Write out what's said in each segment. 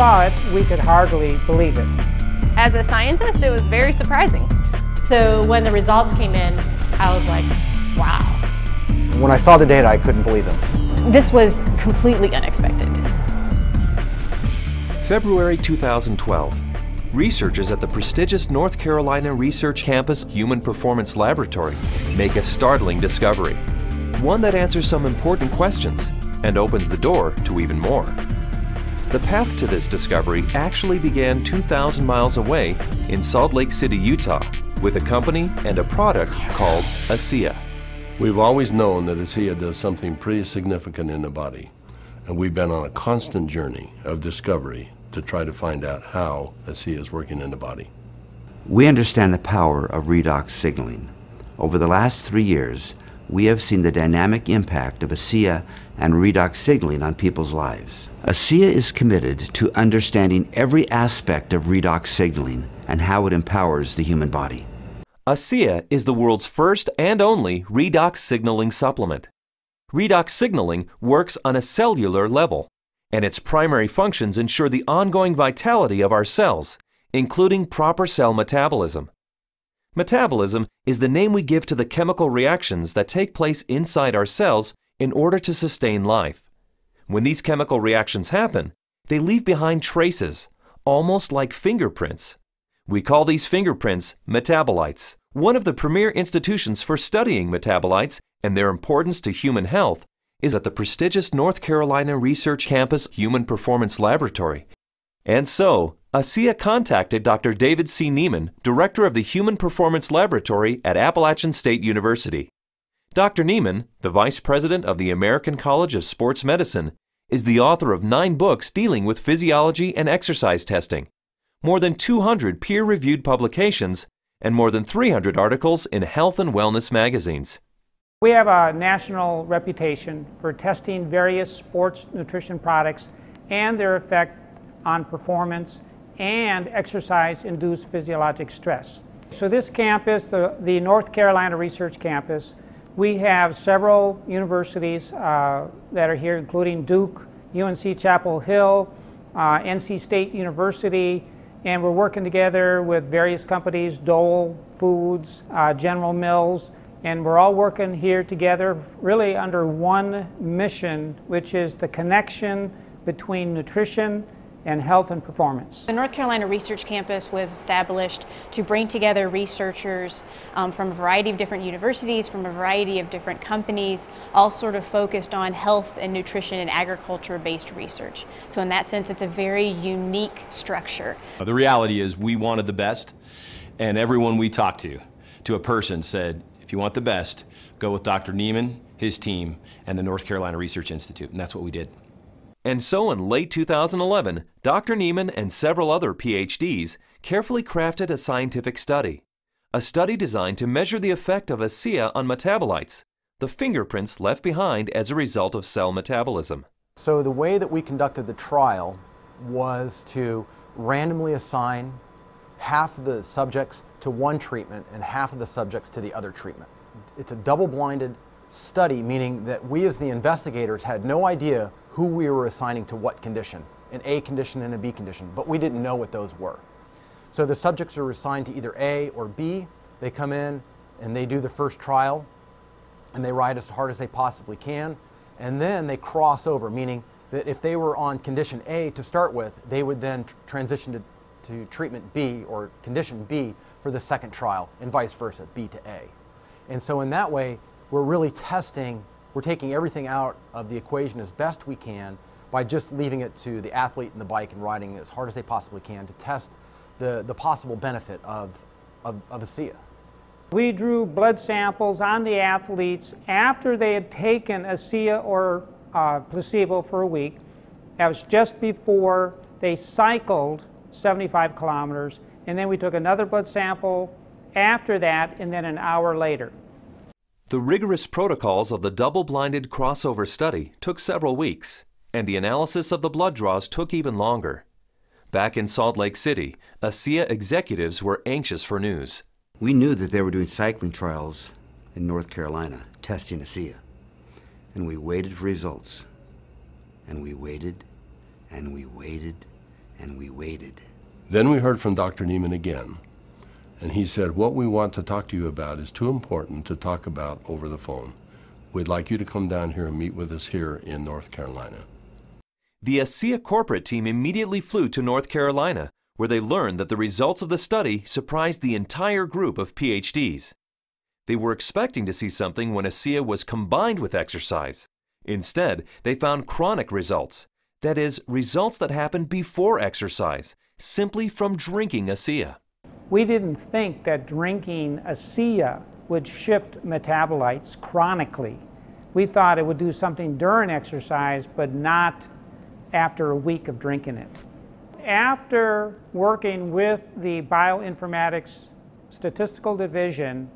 saw it, we could hardly believe it. As a scientist, it was very surprising. So when the results came in, I was like, wow. When I saw the data, I couldn't believe them. This was completely unexpected. February 2012. Researchers at the prestigious North Carolina Research Campus Human Performance Laboratory make a startling discovery. One that answers some important questions and opens the door to even more. The path to this discovery actually began 2,000 miles away in Salt Lake City, Utah, with a company and a product called ASEA. We've always known that ASEA does something pretty significant in the body, and we've been on a constant journey of discovery to try to find out how ASEA is working in the body. We understand the power of redox signaling. Over the last 3 years, we have seen the dynamic impact of ASEA and redox signaling on people's lives. ASEA is committed to understanding every aspect of redox signaling and how it empowers the human body. ASEA is the world's first and only redox signaling supplement. Redox signaling works on a cellular level, and its primary functions ensure the ongoing vitality of our cells, including proper cell metabolism. Metabolism is the name we give to the chemical reactions that take place inside our cells in order to sustain life. When these chemical reactions happen, they leave behind traces, almost like fingerprints. We call these fingerprints metabolites. One of the premier institutions for studying metabolites and their importance to human health is at the prestigious North Carolina Research Campus Human Performance Laboratory. And so, ASEA contacted Dr. David C. Nieman, director of the Human Performance Laboratory at Appalachian State University. Dr. Nieman, the vice president of the American College of Sports Medicine, is the author of 9 books dealing with physiology and exercise testing, more than 200 peer-reviewed publications, and more than 300 articles in health and wellness magazines. We have a national reputation for testing various sports nutrition products and their effect on performance and exercise-induced physiologic stress. So this campus, the North Carolina Research Campus, we have several universities that are here, including Duke, UNC Chapel Hill, NC State University, and we're working together with various companies, Dole Foods, General Mills, and we're all working here together really under one mission, which is the connection between nutrition and health and performance. The North Carolina Research Campus was established to bring together researchers from a variety of different universities, from a variety of different companies, all sort of focused on health and nutrition and agriculture-based research. So in that sense, it's a very unique structure. The reality is we wanted the best, and everyone we talked to a person said, if you want the best, go with Dr. Nieman, his team, and the North Carolina Research Institute, and that's what we did. And so in late 2011, Dr. Nieman and several other PhDs carefully crafted a scientific study. A study designed to measure the effect of ASEA on metabolites, the fingerprints left behind as a result of cell metabolism. So the way that we conducted the trial was to randomly assign half of the subjects to one treatment and half of the subjects to the other treatment. It's a double-blinded study, meaning that we as the investigators had no idea who we were assigning to what condition, an A condition and a B condition, but we didn't know what those were. So the subjects are assigned to either A or B. They come in and they do the first trial and they ride as hard as they possibly can, and then they cross over, meaning that if they were on condition A to start with, they would then transition to treatment B or condition B for the second trial, and vice versa, B to A. And so in that way, we're really testing, we're taking everything out of the equation as best we can by just leaving it to the athlete and the bike and riding as hard as they possibly can to test the possible benefit of ASEA. We drew blood samples on the athletes after they had taken ASEA or placebo for a week. That was just before they cycled 75 kilometers, and then we took another blood sample after that, and then an hour later. The rigorous protocols of the double-blinded crossover study took several weeks, and the analysis of the blood draws took even longer. Back in Salt Lake City, ASEA executives were anxious for news. We knew that they were doing cycling trials in North Carolina, testing ASEA. And we waited for results. And we waited, and we waited, and we waited. Then we heard from Dr. Nieman again, and he said, what we want to talk to you about is too important to talk about over the phone. We'd like you to come down here and meet with us here in North Carolina. The ASEA corporate team immediately flew to North Carolina, where they learned that the results of the study surprised the entire group of PhDs. They were expecting to see something when ASEA was combined with exercise. Instead, they found chronic results. That is, results that happened before exercise, simply from drinking ASEA. We didn't think that drinking ASEA would shift metabolites chronically. We thought it would do something during exercise, but not after a week of drinking it. After working with the bioinformatics statistical division,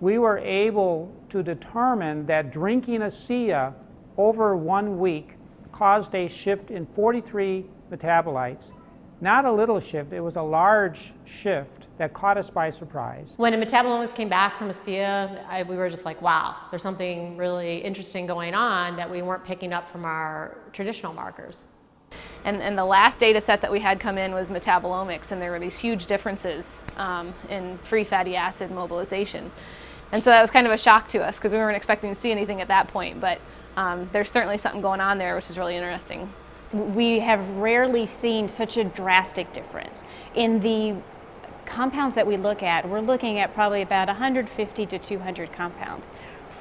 we were able to determine that drinking ASEA over 1 week caused a shift in 43 metabolites. Not a little shift, it was a large shift that caught us by surprise. When the metabolomics came back from ASEA, we were just like, wow, there's something really interesting going on that we weren't picking up from our traditional markers. And the last data set that we had come in was metabolomics, and there were these huge differences in free fatty acid mobilization. And so that was kind of a shock to us because we weren't expecting to see anything at that point, but there's certainly something going on there which is really interesting. We have rarely seen such a drastic difference. In the compounds that we look at, we're looking at probably about 150 to 200 compounds.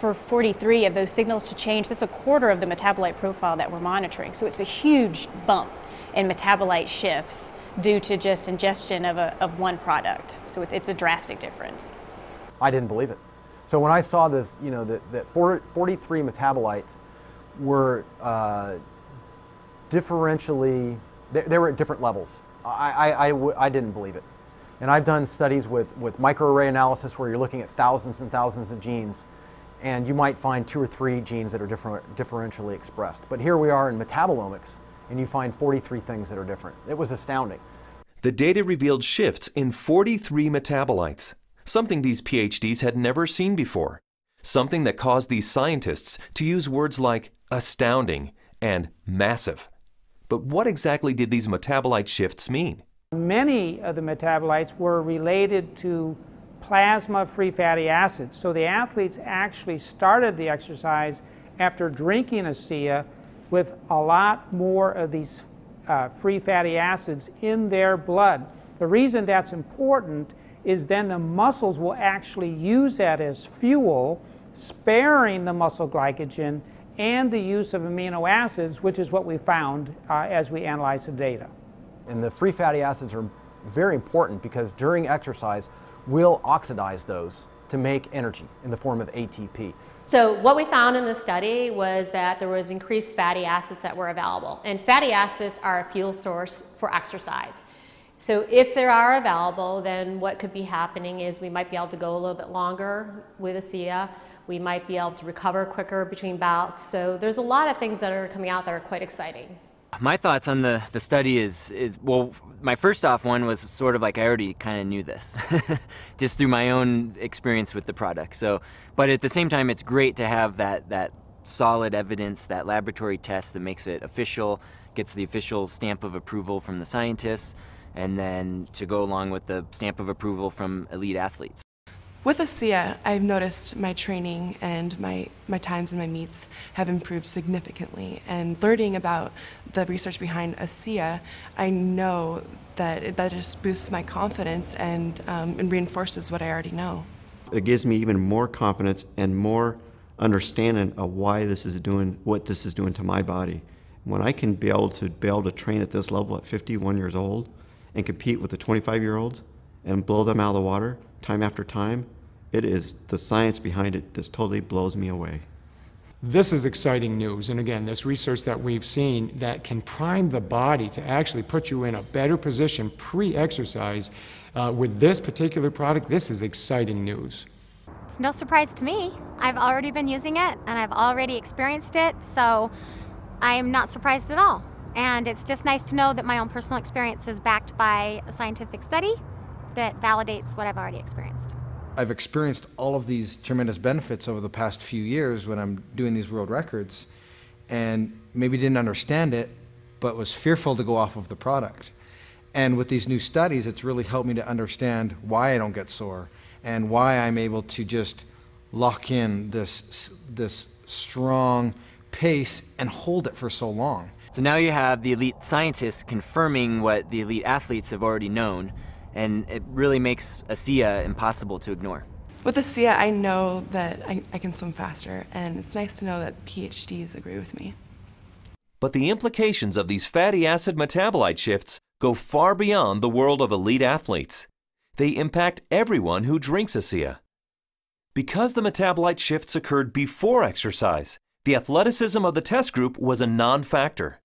For 43 of those signals to change, that's a quarter of the metabolite profile that we're monitoring. So it's a huge bump in metabolite shifts due to just ingestion of one product. So it's a drastic difference. I didn't believe it. So when I saw this, you know, that 43 metabolites were differentially, they were at different levels. I didn't believe it. And I've done studies with microarray analysis where you're looking at thousands and thousands of genes, and you might find 2 or 3 genes that are differentially expressed. But here we are in metabolomics, and you find 43 things that are different. It was astounding. The data revealed shifts in 43 metabolites, something these PhDs had never seen before, something that caused these scientists to use words like astounding and massive. But what exactly did these metabolite shifts mean? Many of the metabolites were related to plasma free fatty acids. So the athletes actually started the exercise after drinking ASEA with a lot more of these free fatty acids in their blood. The reason that's important is then the muscles will actually use that as fuel, sparing the muscle glycogen and the use of amino acids, which is what we found as we analyzed the data. And the free fatty acids are very important because during exercise, we'll oxidize those to make energy in the form of ATP. So what we found in the study was that there was increased fatty acids that were available. And fatty acids are a fuel source for exercise. So if they are available, then what could be happening is we might be able to go a little bit longer with ASEA. We might be able to recover quicker between bouts. So there's a lot of things that are coming out that are quite exciting. My thoughts on the study is, well, my first off one was sort of like I already kind of knew this, just through my own experience with the product. So, but at the same time, it's great to have that solid evidence, that laboratory test that makes it official, gets the official stamp of approval from the scientists, and then to go along with the stamp of approval from elite athletes. With ASEA, I've noticed my training and my times in my meets have improved significantly. And learning about the research behind ASEA, I know that that just boosts my confidence and reinforces what I already know. It gives me even more confidence and more understanding of why this is doing, what this is doing to my body. When I can be able to train at this level at 51 years old and compete with the 25-year-olds and blow them out of the water time after time, it is the science behind it just totally blows me away. This is exciting news, and again, this research that we've seen that can prime the body to actually put you in a better position pre-exercise with this particular product, this is exciting news. It's no surprise to me. I've already been using it and I've already experienced it, so I'm not surprised at all. And it's just nice to know that my own personal experience is backed by a scientific study that validates what I've already experienced. I've experienced all of these tremendous benefits over the past few years when I'm doing these world records, and maybe didn't understand it, but was fearful to go off of the product. And with these new studies, it's really helped me to understand why I don't get sore and why I'm able to just lock in this strong pace and hold it for so long. So now you have the elite scientists confirming what the elite athletes have already known, and it really makes ASEA impossible to ignore. With ASEA, I know that I can swim faster, and it's nice to know that PhDs agree with me. But the implications of these fatty acid metabolite shifts go far beyond the world of elite athletes. They impact everyone who drinks ASEA. Because the metabolite shifts occurred before exercise, the athleticism of the test group was a non-factor.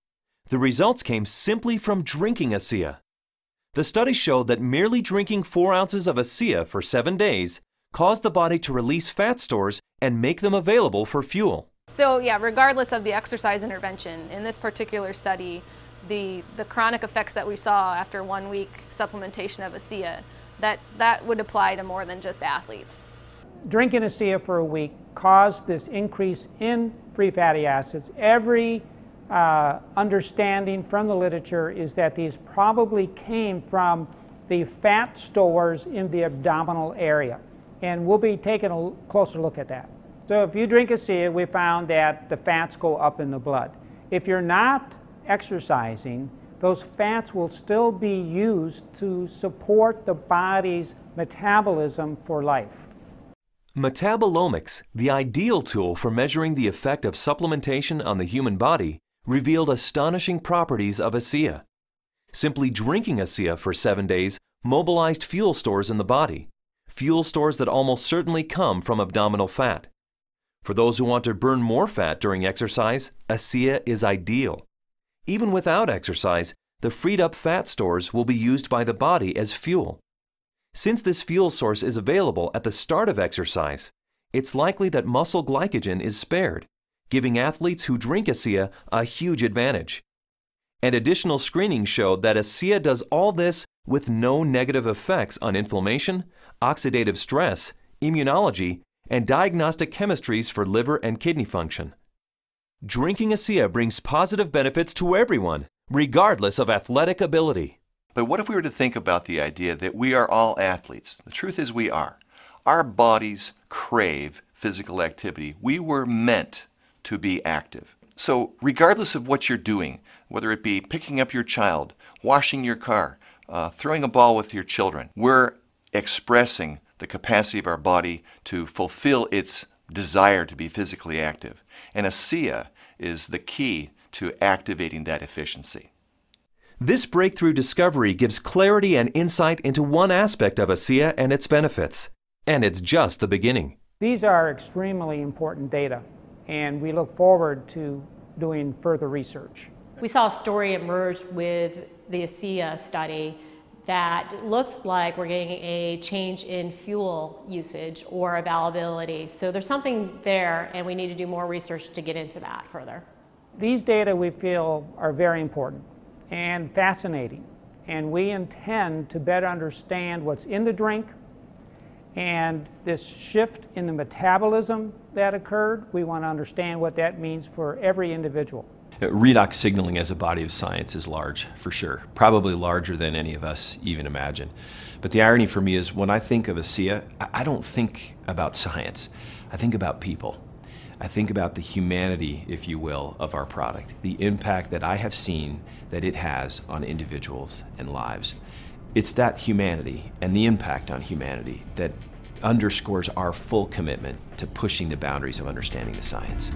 The results came simply from drinking ASEA. The study showed that merely drinking 4 ounces of ASEA for 7 days caused the body to release fat stores and make them available for fuel. So yeah, regardless of the exercise intervention, in this particular study, the chronic effects that we saw after 1 week supplementation of ASEA, that would apply to more than just athletes. Drinking ASEA for a week caused this increase in free fatty acids. Every understanding from the literature is that these probably came from the fat stores in the abdominal area. And we'll be taking a closer look at that. So if you drink ASEA, we found that the fats go up in the blood. If you're not exercising, those fats will still be used to support the body's metabolism for life. Metabolomics, the ideal tool for measuring the effect of supplementation on the human body, revealed astonishing properties of ASEA. Simply drinking ASEA for 7 days mobilized fuel stores in the body, fuel stores that almost certainly come from abdominal fat. For those who want to burn more fat during exercise, ASEA is ideal. Even without exercise, the freed up fat stores will be used by the body as fuel. Since this fuel source is available at the start of exercise, it's likely that muscle glycogen is spared, giving athletes who drink ASEA a huge advantage. And additional screening showed that ASEA does all this with no negative effects on inflammation, oxidative stress, immunology, and diagnostic chemistries for liver and kidney function. Drinking ASEA brings positive benefits to everyone, regardless of athletic ability. But what if we were to think about the idea that we are all athletes? The truth is we are. Our bodies crave physical activity. We were meant to be active. So regardless of what you're doing, whether it be picking up your child, washing your car, throwing a ball with your children, we're expressing the capacity of our body to fulfill its desire to be physically active. And ASEA is the key to activating that efficiency. This breakthrough discovery gives clarity and insight into one aspect of ASEA and its benefits. And it's just the beginning. These are extremely important data, and we look forward to doing further research. We saw a story emerge with the ASEA study that looks like we're getting a change in fuel usage or availability. So there's something there, and we need to do more research to get into that further. These data we feel are very important and fascinating, and we intend to better understand what's in the drink and this shift in the metabolism that occurred. We want to understand what that means for every individual. Redox signaling as a body of science is large, for sure. Probably larger than any of us even imagine. But the irony for me is when I think of ASEA, I don't think about science. I think about people. I think about the humanity, if you will, of our product, the impact that I have seen that it has on individuals and lives. It's that humanity and the impact on humanity that underscores our full commitment to pushing the boundaries of understanding the science.